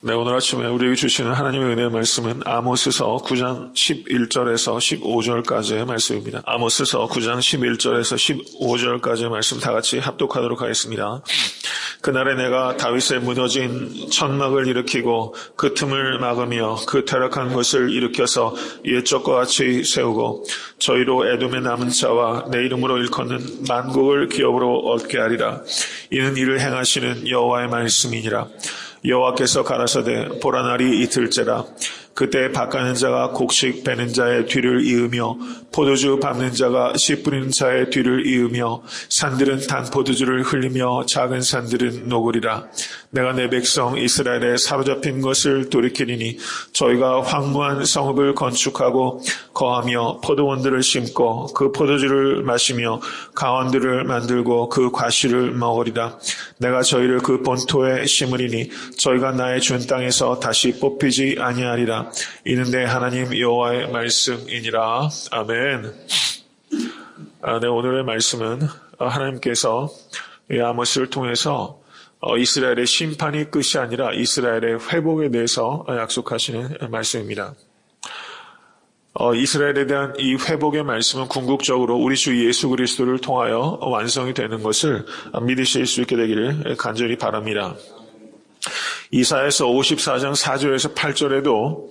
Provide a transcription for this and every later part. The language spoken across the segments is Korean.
네, 오늘 아침에 우리에게 주시는 하나님의 은혜의 말씀은 아모스서 9장 11절에서 15절까지의 말씀입니다. 아모스서 9장 11절에서 15절까지의 말씀 다 같이 합독하도록 하겠습니다. 그날에 내가 다윗의 무너진 천막을 일으키고 그 틈을 막으며 그 타락한 것을 일으켜서 옛적과 같이 세우고 저희로 에돔의 남은 자와 내 이름으로 일컫는 만국을 기업으로 얻게 하리라. 이는 이를 행하시는 여호와의 말씀이니라. 여호와께서 가라사대 보라 날이 이틀째라. 그때 밭가는 자가 곡식 베는 자의 뒤를 이으며 포도주 밟는 자가 씨 뿌리는 자의 뒤를 이으며 산들은 단 포도주를 흘리며 작은 산들은 녹으리라. 내가 내 백성 이스라엘에 사로잡힌 것을 돌이키리니 저희가 황무한 성읍을 건축하고 거하며 포도원들을 심고 그 포도주를 마시며 가원들을 만들고 그 과실을 먹으리라. 내가 저희를 그 본토에 심으리니 저희가 나의 준 땅에서 다시 뽑히지 아니하리라. 이는 내 하나님 여호와의 말씀이니라. 아멘. 네, 오늘의 말씀은 하나님께서 아모스를 통해서 이스라엘의 심판이 끝이 아니라 이스라엘의 회복에 대해서 약속하시는 말씀입니다. 이스라엘에 대한 이 회복의 말씀은 궁극적으로 우리 주 예수 그리스도를 통하여 완성이 되는 것을 믿으실 수 있게 되기를 간절히 바랍니다. 이사야서 54장 4절에서 8절에도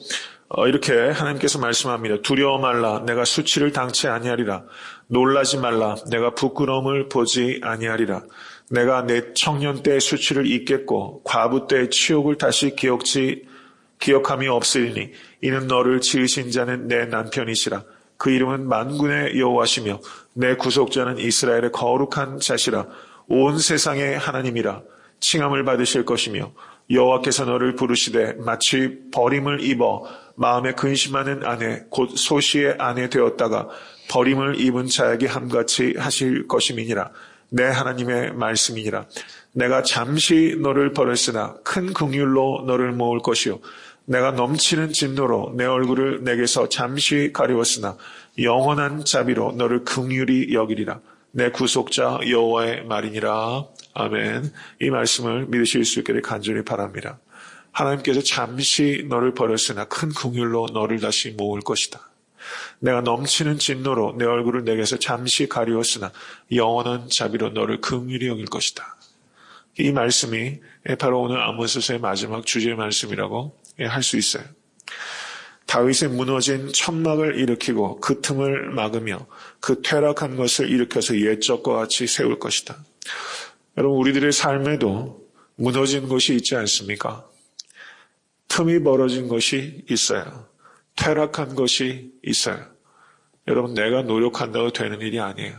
이렇게 하나님께서 말씀합니다. 두려워 말라. 내가 수치를 당치 아니하리라. 놀라지 말라. 내가 부끄러움을 보지 아니하리라. 내가 내 청년 때의 수치를 잊겠고 과부 때의 치욕을 다시 기억함이 없으리니 이는 너를 지으신 자는 내 남편이시라. 그 이름은 만군의 여호와시며 내 구속자는 이스라엘의 거룩한 자시라. 온 세상의 하나님이라. 칭함을 받으실 것이며 여호와께서 너를 부르시되 마치 버림을 입어 마음에 근심하는 아내 곧 소시의 아내 되었다가 버림을 입은 자에게 함같이 하실 것임이니라. 내 하나님의 말씀이니라. 내가 잠시 너를 버렸으나 큰 긍휼로 너를 모을 것이요 내가 넘치는 진노로 내 얼굴을 내게서 잠시 가리웠으나 영원한 자비로 너를 긍휼히 여기리라. 내 구속자 여호와의 말이니라. 아멘. 이 말씀을 믿으실 수 있기를 간절히 바랍니다. 하나님께서 잠시 너를 버렸으나 큰 긍휼로 너를 다시 모을 것이다. 내가 넘치는 진노로 내 얼굴을 내게서 잠시 가리웠으나 영원한 자비로 너를 긍휼히 여길 것이다. 이 말씀이 바로 오늘 아모스서의 마지막 주제의 말씀이라고 할 수 있어요. 다윗의 무너진 천막을 일으키고 그 틈을 막으며 그 퇴락한 것을 일으켜서 옛적과 같이 세울 것이다. 여러분, 우리들의 삶에도 무너진 것이 있지 않습니까? 틈이 벌어진 것이 있어요. 퇴락한 것이 있어요. 여러분, 내가 노력한다고 되는 일이 아니에요.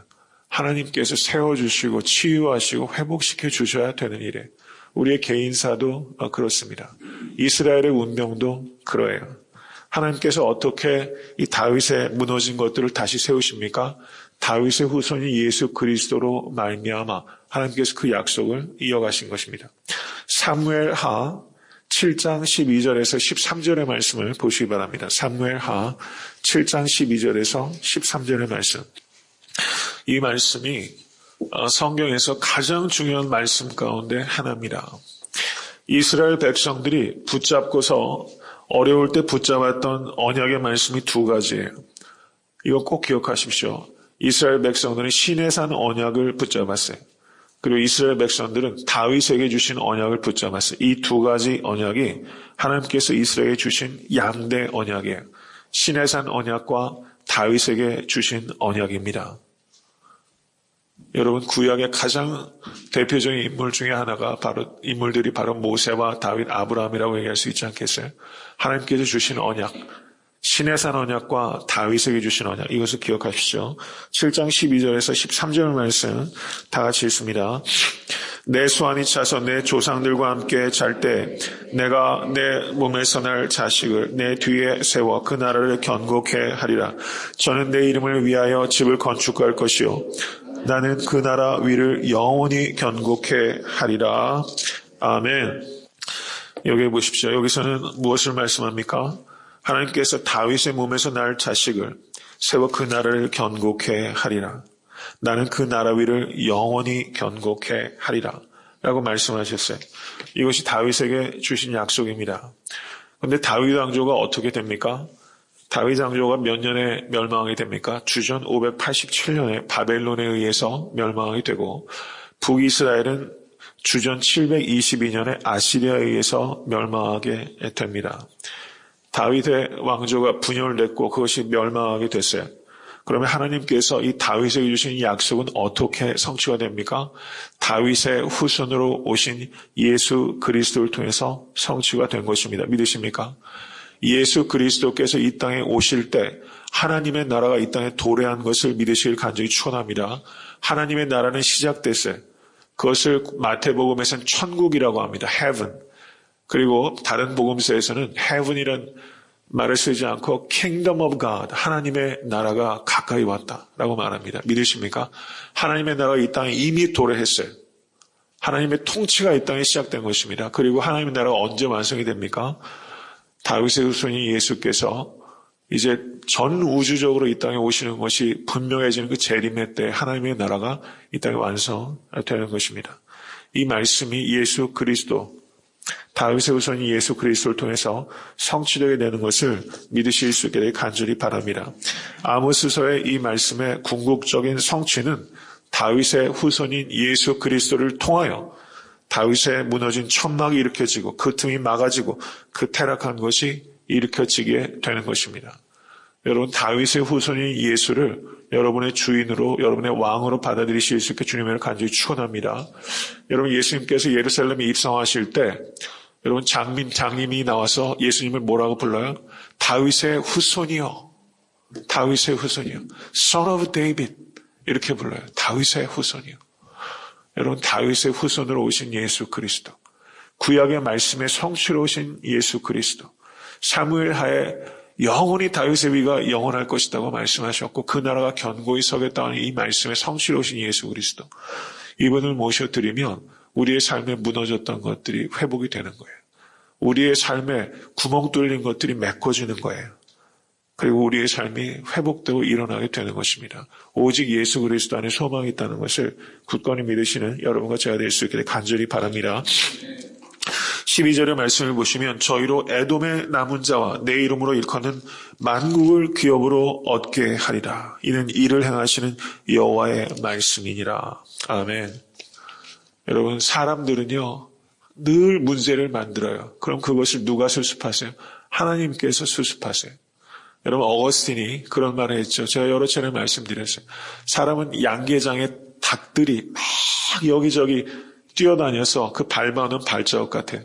하나님께서 세워주시고 치유하시고 회복시켜 주셔야 되는 일이에요. 우리의 개인사도 그렇습니다. 이스라엘의 운명도 그러해요. 하나님께서 어떻게 이 다윗의 무너진 것들을 다시 세우십니까? 다윗의 후손이 예수 그리스도로 말미암아 하나님께서 그 약속을 이어가신 것입니다. 사무엘하 7장 12절에서 13절의 말씀을 보시기 바랍니다. 사무엘하 7장 12절에서 13절의 말씀. 이 말씀이 성경에서 가장 중요한 말씀 가운데 하나입니다. 이스라엘 백성들이 붙잡고서 어려울 때 붙잡았던 언약의 말씀이 두 가지예요. 이거 꼭 기억하십시오. 이스라엘 백성들은 시내산 언약을 붙잡았어요. 그리고 이스라엘 백성들은 다윗에게 주신 언약을 붙잡았어요. 이 두 가지 언약이 하나님께서 이스라엘에 주신 양대 언약이에요. 시내산 언약과 다윗에게 주신 언약입니다. 여러분, 구약의 가장 대표적인 인물 중에 하나가 인물들이 바로 모세와 다윗, 아브라함이라고 얘기할 수 있지 않겠어요? 하나님께서 주신 언약, 시내산 언약과 다윗에게 주신 언약, 이것을 기억하십시오. 7장 12절에서 13절 말씀 다 같이 읽습니다. 내 수완이 차서 내 조상들과 함께 잘 때 내가 내 몸에서 날 자식을 내 뒤에 세워 그 나라를 견고케 하리라. 저는 내 이름을 위하여 집을 건축할 것이요 나는 그 나라 위를 영원히 견고케 하리라. 아멘. 여기 보십시오. 여기서는 무엇을 말씀합니까? 하나님께서 다윗의 몸에서 날 자식을 세워 그 나라를 견고케 하리라. 나는 그 나라 위를 영원히 견고케 하리라. 라고 말씀하셨어요. 이것이 다윗에게 주신 약속입니다. 그런데 다윗 왕조가 어떻게 됩니까? 다윗 왕조가 몇 년에 멸망하게 됩니까? 주전 587년에 바벨론에 의해서 멸망하게 되고 북이스라엘은 주전 722년에 아시리아에 의해서 멸망하게 됩니다. 다윗의 왕조가 분열됐고 그것이 멸망하게 됐어요. 그러면 하나님께서 이 다윗에게 주신 약속은 어떻게 성취가 됩니까? 다윗의 후손으로 오신 예수 그리스도를 통해서 성취가 된 것입니다. 믿으십니까? 예수 그리스도께서 이 땅에 오실 때 하나님의 나라가 이 땅에 도래한 것을 믿으시길 간절히 축원합니다. 하나님의 나라는 시작됐어요. 그것을 마태복음에서는 천국이라고 합니다. heaven. 그리고 다른 복음서에서는 heaven이란 말을 쓰지 않고 kingdom of God, 하나님의 나라가 가까이 왔다라고 말합니다. 믿으십니까? 하나님의 나라가 이 땅에 이미 도래했어요. 하나님의 통치가 이 땅에 시작된 것입니다. 그리고 하나님의 나라가 언제 완성이 됩니까? 다윗의 후손인 예수께서 이제 전 우주적으로 이 땅에 오시는 것이 분명해지는 그 재림의 때 하나님의 나라가 이 땅에 완성되는 것입니다. 이 말씀이 예수 그리스도, 다윗의 후손인 예수 그리스도를 통해서 성취되게 되는 것을 믿으실 수 있게 되길 간절히 바랍니다. 아모스서의 이 말씀의 궁극적인 성취는 다윗의 후손인 예수 그리스도를 통하여 다윗의 무너진 천막이 일으켜지고 그 틈이 막아지고 그 타락한 것이 일으켜지게 되는 것입니다. 여러분, 다윗의 후손인 예수를 여러분의 주인으로, 여러분의 왕으로 받아들이실 수 있게 주님을 간절히 축원합니다. 여러분, 예수님께서 예루살렘에 입성하실 때 여러분, 장님이 나와서 예수님을 뭐라고 불러요? 다윗의 후손이요. 다윗의 후손이요. Son of David. 이렇게 불러요. 다윗의 후손이요. 여러분, 다윗의 후손으로 오신 예수 그리스도. 구약의 말씀에 성취로 오신 예수 그리스도. 사무엘 하에 영원히 다윗의 위가 영원할 것이라고 말씀하셨고 그 나라가 견고히 서겠다는 이 말씀에 성취로 오신 예수 그리스도. 이분을 모셔드리면 우리의 삶에 무너졌던 것들이 회복이 되는 거예요. 우리의 삶에 구멍 뚫린 것들이 메꿔지는 거예요. 그리고 우리의 삶이 회복되고 일어나게 되는 것입니다. 오직 예수 그리스도 안에 소망이 있다는 것을 굳건히 믿으시는 여러분과 제가 될 수 있게 간절히 바랍니다. 12절의 말씀을 보시면 저희로 에돔의 남은 자와 내 이름으로 일컫는 만국을 기업으로 얻게 하리라. 이는 이를 행하시는 여호와의 말씀이니라. 아멘. 여러분, 사람들은요 늘 문제를 만들어요. 그럼 그것을 누가 수습하세요? 하나님께서 수습하세요. 여러분, 어거스틴이 그런 말을 했죠. 제가 여러 차례 말씀드렸어요. 사람은 양계장에 닭들이 막 여기저기 뛰어다녀서 그 밟아오는 발자국 같아요.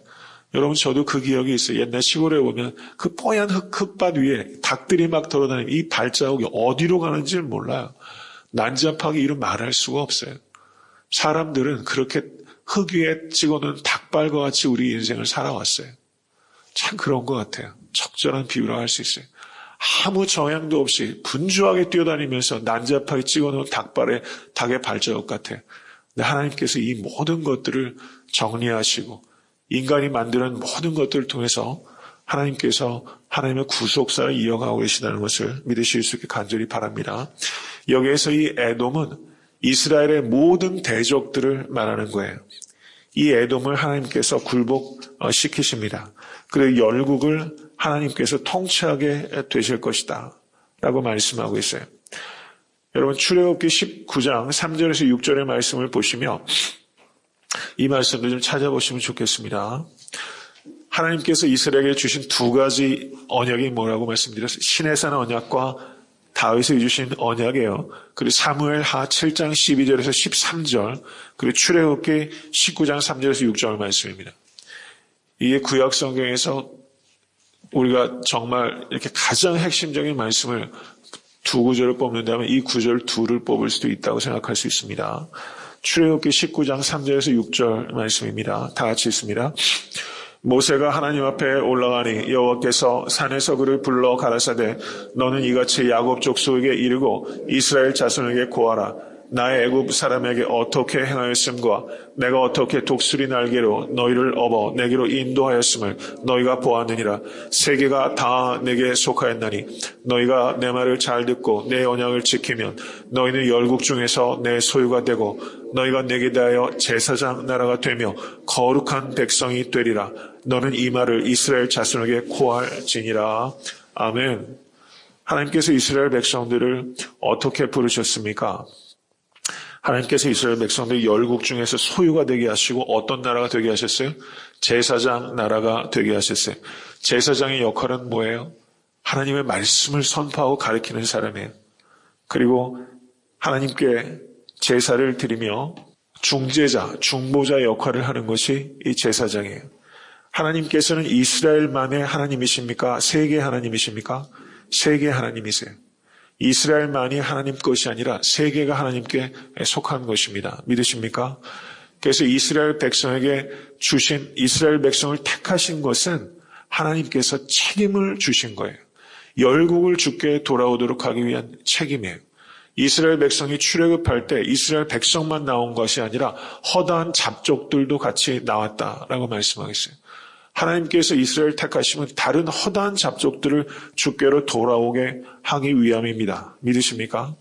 여러분, 저도 그 기억이 있어요. 옛날 시골에 보면 그 뽀얀 흙밭 위에 닭들이 막 돌아다니면 이 발자국이 어디로 가는지를 몰라요. 난잡하게 이루 말할 수가 없어요. 사람들은 그렇게 흙 위에 찍어놓은 닭발과 같이 우리 인생을 살아왔어요. 참 그런 것 같아요. 적절한 비유라고 할 수 있어요. 아무 정향도 없이 분주하게 뛰어다니면서 난잡하게 찍어놓은 닭의 발자국 같아요. 근데 하나님께서 이 모든 것들을 정리하시고 인간이 만드는 모든 것들을 통해서 하나님께서 하나님의 구속사를 이어가고 계시다는 것을 믿으실 수 있게 간절히 바랍니다. 여기에서 이 에돔은 이스라엘의 모든 대적들을 말하는 거예요. 이 에돔을 하나님께서 굴복시키십니다. 그리고 열국을 하나님께서 통치하게 되실 것이다 라고 말씀하고 있어요. 여러분, 출애굽기 19장 3절에서 6절의 말씀을 보시면 이 말씀도 좀 찾아보시면 좋겠습니다. 하나님께서 이스라엘에게 주신 두 가지 언약이 뭐라고 말씀드렸어요? 시내산 언약과 다윗이 주신 언약이에요. 그리고 사무엘 하 7장 12절에서 13절, 그리고 출애굽기 19장 3절에서 6절 말씀입니다. 이게 구약 성경에서 우리가 정말 이렇게 가장 핵심적인 말씀을 두 구절을 뽑는다면 이 구절 둘을 뽑을 수도 있다고 생각할 수 있습니다. 출애굽기 19장 3절에서 6절 말씀입니다. 다 같이 있습니다. 모세가 하나님 앞에 올라가니 여호와께서 산에서 그를 불러 가라사대 너는 이같이 야곱 족속에게 이르고 이스라엘 자손에게 고하라. 나의 애굽 사람에게 어떻게 행하였음과 내가 어떻게 독수리 날개로 너희를 업어 내게로 인도하였음을 너희가 보았느니라. 세계가 다 내게 속하였나니 너희가 내 말을 잘 듣고 내 언약을 지키면 너희는 열국 중에서 내 소유가 되고 너희가 내게 대하여 제사장 나라가 되며 거룩한 백성이 되리라. 너는 이 말을 이스라엘 자손에게 고할지니라. 아멘. 하나님께서 이스라엘 백성들을 어떻게 부르셨습니까? 하나님께서 이스라엘 백성들 열국 중에서 소유가 되게 하시고 어떤 나라가 되게 하셨어요? 제사장 나라가 되게 하셨어요. 제사장의 역할은 뭐예요? 하나님의 말씀을 선포하고 가르치는 사람이에요. 그리고 하나님께 제사를 드리며 중재자, 중보자 역할을 하는 것이 이 제사장이에요. 하나님께서는 이스라엘만의 하나님이십니까? 세계의 하나님이십니까? 세계의 하나님이세요. 이스라엘만이 하나님 것이 아니라 세계가 하나님께 속한 것입니다. 믿으십니까? 그래서 이스라엘 백성에게 주신 이스라엘 백성을 택하신 것은 하나님께서 책임을 주신 거예요. 열국을 주께 돌아오도록 하기 위한 책임이에요. 이스라엘 백성이 출애굽할 때 이스라엘 백성만 나온 것이 아니라 허다한 잡족들도 같이 나왔다라고 말씀하겠어요. 하나님께서 이스라엘 택하시면 다른 허다한 잡족들을 주께로 돌아오게 하기 위함입니다. 믿으십니까?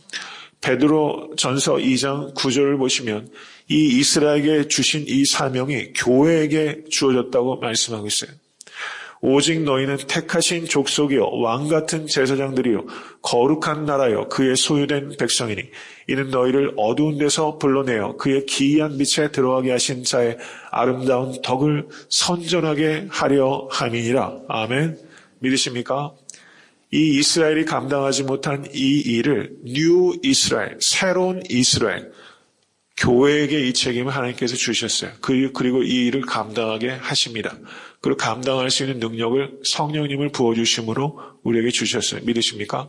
베드로 전서 2장 9절을 보시면 이 이스라엘에게 주신 이 사명이 교회에게 주어졌다고 말씀하고 있어요. 오직 너희는 택하신 족속이요 왕같은 제사장들이요 거룩한 나라요 그의 소유된 백성이니 이는 너희를 어두운 데서 불러내어 그의 기이한 빛에 들어가게 하신 자의 아름다운 덕을 선전하게 하려 함이니라. 아멘. 믿으십니까? 이 이스라엘이 감당하지 못한 이 일을 뉴 이스라엘, 새로운 이스라엘, 교회에게 이 책임을 하나님께서 주셨어요. 그리고 이 일을 감당하게 하십니다. 그리고 감당할 수 있는 능력을 성령님을 부어주심으로 우리에게 주셨어요. 믿으십니까?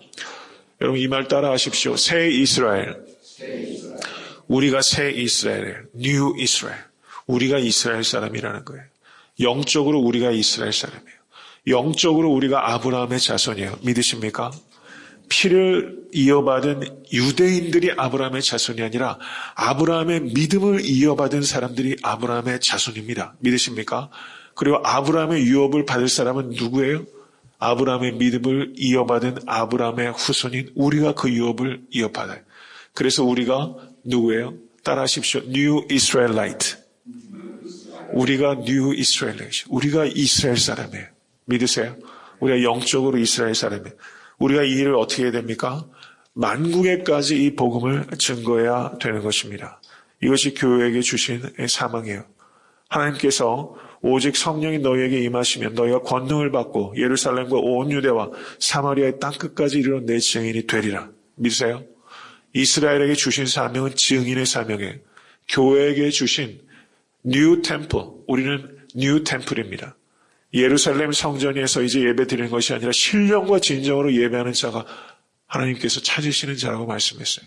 여러분 이 말 따라 하십시오. 새 이스라엘. 우리가 새 이스라엘이에요. 뉴 이스라엘. 우리가 이스라엘 사람이라는 거예요. 영적으로 우리가 이스라엘 사람이에요. 영적으로 우리가 아브라함의 자손이에요. 믿으십니까? 피를 이어받은 유대인들이 아브라함의 자손이 아니라 아브라함의 믿음을 이어받은 사람들이 아브라함의 자손입니다. 믿으십니까? 그리고 아브라함의 유업을 받을 사람은 누구예요? 아브라함의 믿음을 이어받은 아브라함의 후손인 우리가 그 유업을 이어받아요. 그래서 우리가 누구예요? 따라하십시오. New Israelite. 우리가 New Israelite. 우리가 이스라엘 사람이에요. 믿으세요? 우리가 영적으로 이스라엘 사람이에요. 우리가 이 일을 어떻게 해야 됩니까? 만국에까지 이 복음을 증거해야 되는 것입니다. 이것이 교회에게 주신 사명이에요. 하나님께서 오직 성령이 너희에게 임하시면 너희가 권능을 받고 예루살렘과 온 유대와 사마리아의 땅끝까지 이르러 내 증인이 되리라. 믿으세요? 이스라엘에게 주신 사명은 증인의 사명이에요. 교회에게 주신 뉴 템플, 우리는 뉴 템플입니다. 예루살렘 성전에서 이제 예배 드리는 것이 아니라 신령과 진정으로 예배하는 자가 하나님께서 찾으시는 자라고 말씀했어요.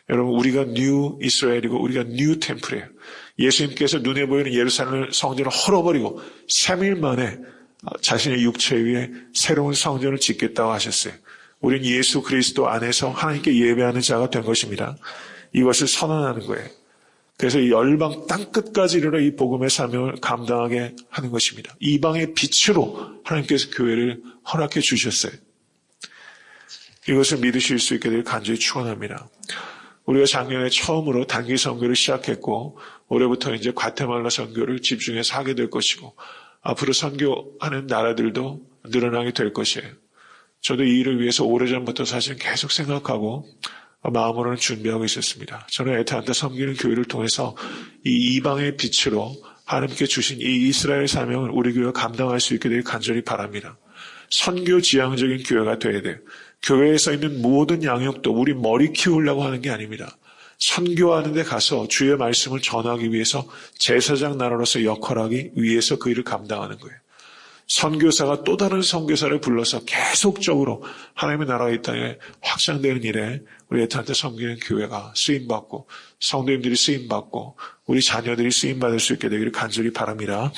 여러분 우리가 뉴 이스라엘이고 우리가 뉴 템플이에요. 예수님께서 눈에 보이는 예루살렘 성전을 헐어버리고 3일 만에 자신의 육체 위에 새로운 성전을 짓겠다고 하셨어요. 우리는 예수 그리스도 안에서 하나님께 예배하는 자가 된 것입니다. 이것을 선언하는 거예요. 그래서 이 열방 땅끝까지 이르러 이 복음의 사명을 감당하게 하는 것입니다. 이방의 빛으로 하나님께서 교회를 허락해 주셨어요. 이것을 믿으실 수 있게 되길 간절히 축원합니다. 우리가 작년에 처음으로 단기 선교를 시작했고 올해부터 이제 과테말라 선교를 집중해서 하게 될 것이고 앞으로 선교하는 나라들도 늘어나게 될 것이에요. 저도 이 일을 위해서 오래전부터 사실 계속 생각하고 마음으로는 준비하고 있었습니다. 저는 애타한테 섬기는 교회를 통해서 이 이방의 빛으로 하나님께 주신 이 이스라엘 사명을 우리 교회가 감당할 수 있게 되길 간절히 바랍니다. 선교 지향적인 교회가 되어야 돼요. 교회에서 있는 모든 양육도 우리 머리 키우려고 하는 게 아닙니다. 선교하는 데 가서 주의 말씀을 전하기 위해서 제사장 나라로서 역할하기 위해서 그 일을 감당하는 거예요. 선교사가 또 다른 선교사를 불러서 계속적으로 하나님의 나라가 이 땅에 확장되는 일에 우리 애타한테 섬기는 교회가 쓰임받고 성도님들이 쓰임받고 우리 자녀들이 쓰임받을 수 있게 되기를 간절히 바랍니다.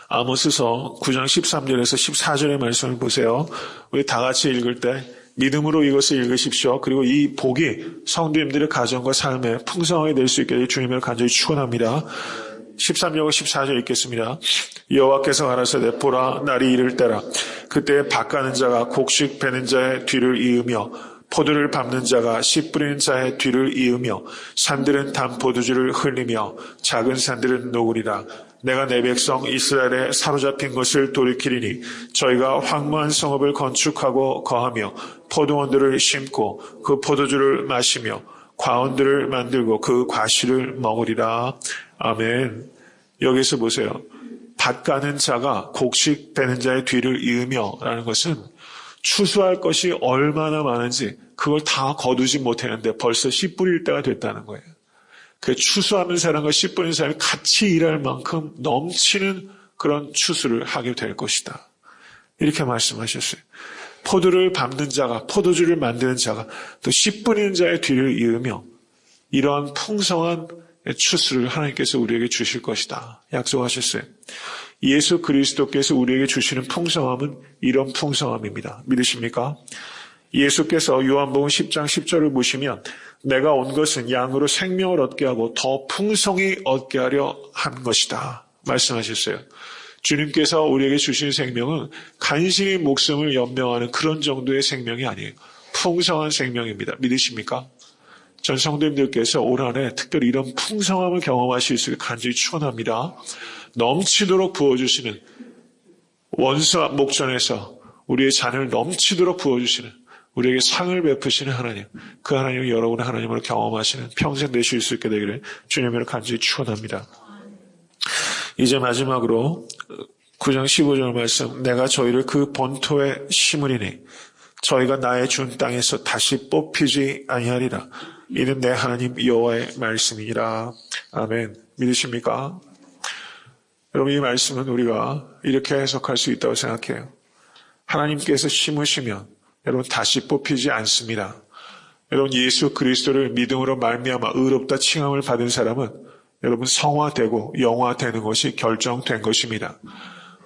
아모스서 9장 13절에서 14절의 말씀을 보세요. 우리 다 같이 읽을 때 믿음으로 이것을 읽으십시오. 그리고 이 복이 성도님들의 가정과 삶에 풍성하게 될 수 있게 될 주님을 간절히 축원합니다. 13절과 14절 읽겠습니다. 여호와께서 가라사대 보라 날이 이를 때라 그때 밭 가는 자가 곡식 베는 자의 뒤를 이으며 포도를 밟는 자가 씨 뿌리는 자의 뒤를 이으며 산들은 단 포도주를 흘리며 작은 산들은 녹으리라. 내가 내 백성 이스라엘에 사로잡힌 것을 돌이키리니 저희가 황무한 성읍을 건축하고 거하며 포도원들을 심고 그 포도주를 마시며 과원들을 만들고 그 과실을 먹으리라. 아멘. 여기서 보세요. 밭 가는 자가 곡식 베는 자의 뒤를 이으며 라는 것은 추수할 것이 얼마나 많은지 그걸 다 거두지 못했는데 벌써 씨 뿌릴 때가 됐다는 거예요. 그 추수하는 사람과 씨 뿌리는 사람이 같이 일할 만큼 넘치는 그런 추수를 하게 될 것이다. 이렇게 말씀하셨어요. 포도를 밟는 자가 포도주를 만드는 자가 또 씨 뿌리는 자의 뒤를 이으며 이러한 풍성한 추수를 하나님께서 우리에게 주실 것이다. 약속하셨어요. 예수 그리스도께서 우리에게 주시는 풍성함은 이런 풍성함입니다. 믿으십니까? 예수께서 요한복음 10장 10절을 보시면 내가 온 것은 양으로 생명을 얻게 하고 더 풍성히 얻게 하려 한 것이다. 말씀하셨어요. 주님께서 우리에게 주신 생명은 간신히 목숨을 연명하는 그런 정도의 생명이 아니에요. 풍성한 생명입니다. 믿으십니까? 전 성도님들께서 올 한 해 특별히 이런 풍성함을 경험하실 수 있게 간절히 축원합니다. 넘치도록 부어주시는 원수와 목전에서 우리의 잔을 넘치도록 부어주시는 우리에게 상을 베푸시는 하나님, 그 하나님을 여러분의 하나님으로 경험하시는 평생 되실 수 있게 되기를 주님으로 간절히 축원합니다. 이제 마지막으로 9장 15절 말씀, 내가 저희를 그 본토에 심으리니 저희가 나의 준 땅에서 다시 뽑히지 아니하리라. 이는 내 하나님 여호와의 말씀이니라. 아멘. 믿으십니까? 여러분, 이 말씀은 우리가 이렇게 해석할 수 있다고 생각해요. 하나님께서 심으시면 여러분 다시 뽑히지 않습니다. 여러분, 예수 그리스도를 믿음으로 말미암아 의롭다 칭함을 받은 사람은 여러분 성화되고 영화되는 것이 결정된 것입니다.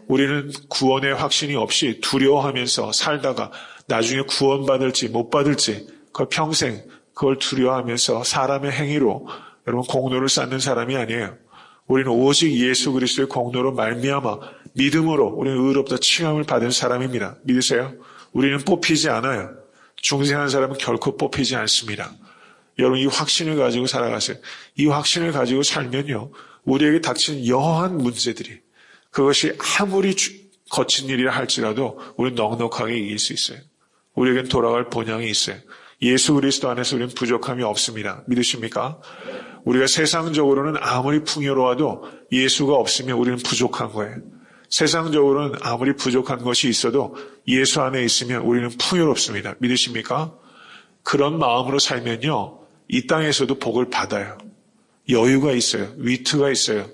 우리는 구원의 확신이 없이 두려워하면서 살다가 나중에 구원받을지 못 받을지 그걸 평생 그걸 두려워하면서 사람의 행위로 여러분 공로를 쌓는 사람이 아니에요. 우리는 오직 예수 그리스도의 공로로 말미암아 믿음으로 우리는 의롭다 칭함을 받은 사람입니다. 믿으세요? 우리는 뽑히지 않아요. 중생한 사람은 결코 뽑히지 않습니다. 여러분, 이 확신을 가지고 살아가세요. 이 확신을 가지고 살면요, 우리에게 닥친 여러한 문제들이 그것이 아무리 거친 일이라 할지라도 우리는 넉넉하게 이길 수 있어요. 우리에겐 돌아갈 본향이 있어요. 예수 그리스도 안에서 우리는 부족함이 없습니다. 믿으십니까? 우리가 세상적으로는 아무리 풍요로워도 예수가 없으면 우리는 부족한 거예요. 세상적으로는 아무리 부족한 것이 있어도 예수 안에 있으면 우리는 풍요롭습니다. 믿으십니까? 그런 마음으로 살면요, 이 땅에서도 복을 받아요. 여유가 있어요. 위트가 있어요.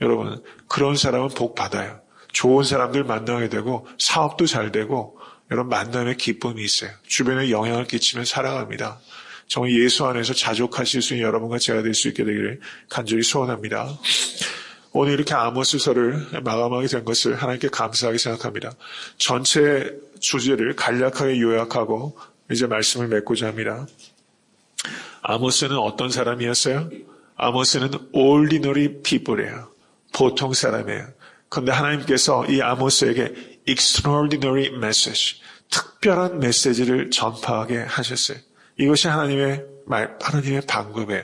여러분, 그런 사람은 복 받아요. 좋은 사람들 만나게 되고 사업도 잘 되고 여러분 만남의 기쁨이 있어요. 주변에 영향을 끼치면 살아갑니다. 정말 예수 안에서 자족하실 수 있는 여러분과 제가 될 수 있게 되기를 간절히 소원합니다. 오늘 이렇게 아모스서를 마감하게 된 것을 하나님께 감사하게 생각합니다. 전체 주제를 간략하게 요약하고 이제 말씀을 맺고자 합니다. 아모스는 어떤 사람이었어요? 아모스는 ordinary people이에요. 보통 사람이에요. 그런데 하나님께서 이 아모스에게 extraordinary message, 특별한 메시지를 전파하게 하셨어요. 이것이 하나님의 방법이에요.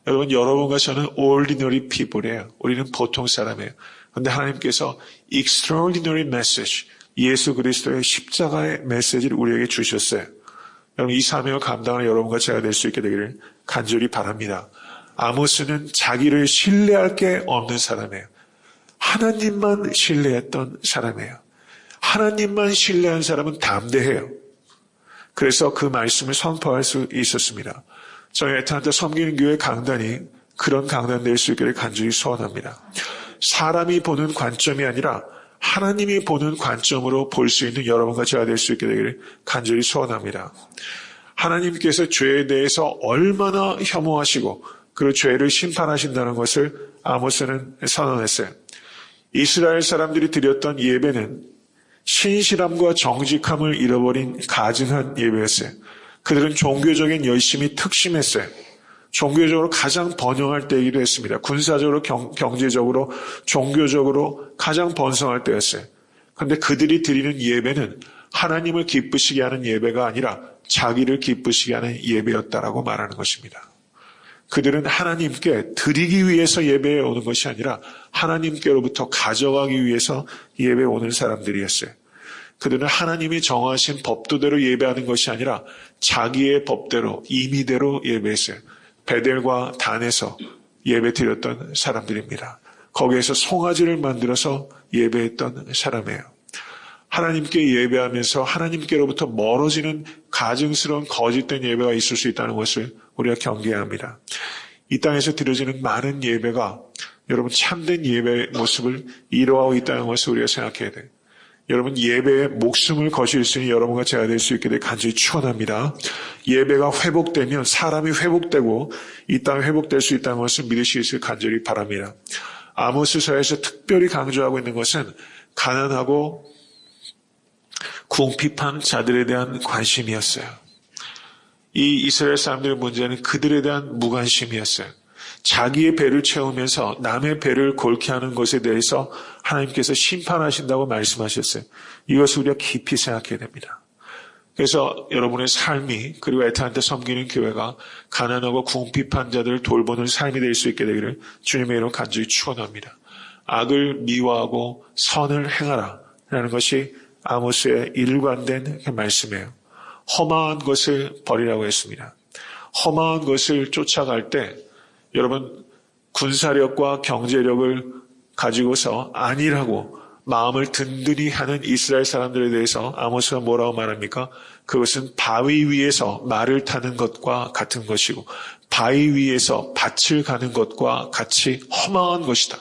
여러분, 여러분과 저는 ordinary people이에요. 우리는 보통 사람이에요. 그런데 하나님께서 extraordinary message, 예수 그리스도의 십자가의 메시지를 우리에게 주셨어요. 여러분, 이 사명을 감당하는 여러분과 제가 될 수 있게 되기를 간절히 바랍니다. 아모스는 자기를 신뢰할 게 없는 사람이에요. 하나님만 신뢰했던 사람이에요. 하나님만 신뢰한 사람은 담대해요. 그래서 그 말씀을 선포할 수 있었습니다. 저희 애타한테 섬기는 교회 강단이 그런 강단 될 수 있기를 간절히 소원합니다. 사람이 보는 관점이 아니라 하나님이 보는 관점으로 볼 수 있는 여러분과 제가 될 수 있게 되기를 간절히 소원합니다. 하나님께서 죄에 대해서 얼마나 혐오하시고 그 죄를 심판하신다는 것을 아모스는 선언했어요. 이스라엘 사람들이 드렸던 예배는 신실함과 정직함을 잃어버린 가증한 예배였어요. 그들은 종교적인 열심이 특심했어요. 종교적으로 가장 번영할 때이기도 했습니다. 군사적으로, 경제적으로, 종교적으로 가장 번성할 때였어요. 그런데 그들이 드리는 예배는 하나님을 기쁘시게 하는 예배가 아니라 자기를 기쁘시게 하는 예배였다라고 말하는 것입니다. 그들은 하나님께 드리기 위해서 예배에 오는 것이 아니라 하나님께로부터 가져가기 위해서 예배에 오는 사람들이었어요. 그들은 하나님이 정하신 법도대로 예배하는 것이 아니라 자기의 법대로, 임의대로 예배했어요. 베델과 단에서 예배 드렸던 사람들입니다. 거기에서 송아지를 만들어서 예배했던 사람이에요. 하나님께 예배하면서 하나님께로부터 멀어지는 가증스러운 거짓된 예배가 있을 수 있다는 것을 우리가 경계해야 합니다. 이 땅에서 드려지는 많은 예배가 여러분 참된 예배의 모습을 이루어가고 있다는 것을 우리가 생각해야 돼요. 여러분 예배에 목숨을 거실 수 있는 여러분과 제가 될 수 있게 되 간절히 축원합니다. 예배가 회복되면 사람이 회복되고 이 땅이 회복될 수 있다는 것을 믿으시길 간절히 바랍니다. 아모스서에서 특별히 강조하고 있는 것은 가난하고 궁핍한 자들에 대한 관심이었어요. 이 이스라엘 사람들의 문제는 그들에 대한 무관심이었어요. 자기의 배를 채우면서 남의 배를 골게 하는 것에 대해서 하나님께서 심판하신다고 말씀하셨어요. 이것을 우리가 깊이 생각해야 됩니다. 그래서 여러분의 삶이 그리고 애타한테 섬기는 교회가 가난하고 궁핍한 자들을 돌보는 삶이 될 수 있게 되기를 주님의 이름 간절히 축원합니다. 악을 미워하고 선을 행하라 라는 것이 아모스의 일관된 말씀이에요. 험한 것을 버리라고 했습니다. 험한 것을 쫓아갈 때 여러분 군사력과 경제력을 가지고서 아니라고 마음을 든든히 하는 이스라엘 사람들에 대해서 아모스가 뭐라고 말합니까? 그것은 바위 위에서 말을 타는 것과 같은 것이고 바위 위에서 밭을 가는 것과 같이 험한 것이다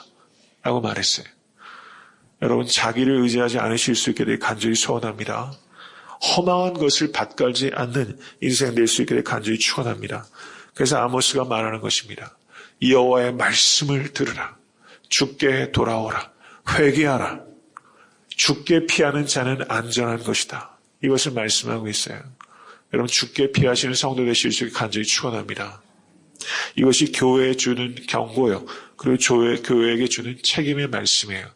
라고 말했어요. 여러분 자기를 의지하지 않으실 수 있게 되길 간절히 소원합니다. 험한 것을 밭갈지 않는 인생 될 수 있게 되길 간절히 축원합니다. 그래서 아모스가 말하는 것입니다. 여호와의 말씀을 들으라. 주께 돌아오라. 회개하라. 주께 피하는 자는 안전한 것이다. 이것을 말씀하고 있어요. 여러분 주께 피하시는 성도 되실 수 있게 간절히 축원합니다. 이것이 교회에 주는 경고요. 그리고 교회에게 주는 책임의 말씀이에요.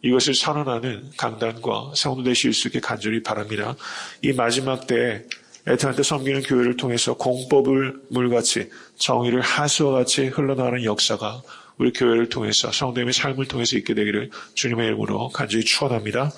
이것을 선언하는 강단과 성도 되실 수 있게 간절히 바랍니다. 이 마지막 때에 애타한테 섬기는 교회를 통해서 공법을 물같이 정의를 하수와 같이 흘러나가는 역사가 우리 교회를 통해서 성도님의 삶을 통해서 있게 되기를 주님의 이름으로 간절히 축원합니다.